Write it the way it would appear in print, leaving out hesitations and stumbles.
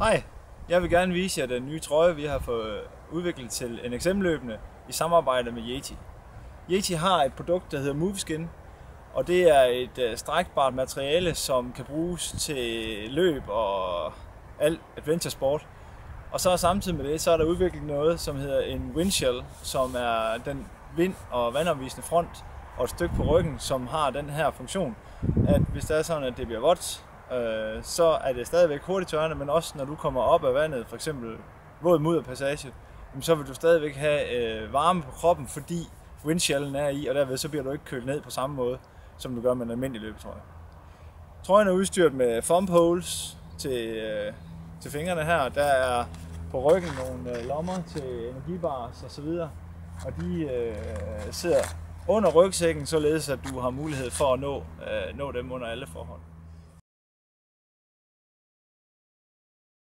Hej, jeg vil gerne vise jer den nye trøje, vi har fået udviklet til NXM-løbene i samarbejde med Yeti. Yeti har et produkt, der hedder Moveskin, og det er et strækbart materiale, som kan bruges til løb og al adventure sport. Og så samtidig med det, så er der udviklet noget, som hedder en windshell, som er den vind- og vandafvisende front og et stykke på ryggen, som har den her funktion, at hvis det er sådan, at det bliver vådt, så er det stadigvæk hurtigt tørrende, men også når du kommer op af vandet, for eksempel våd mudderpassage, så vil du stadigvæk have varme på kroppen, fordi windshellen er i, og derved så bliver du ikke kølet ned på samme måde, som du gør med en almindelig løbetrøje. Trøjen er udstyret med foam holes til fingrene her. Der er på ryggen nogle lommer til energibars og så videre, og de sidder under rygsækken, således at du har mulighed for at nå dem under alle forhold.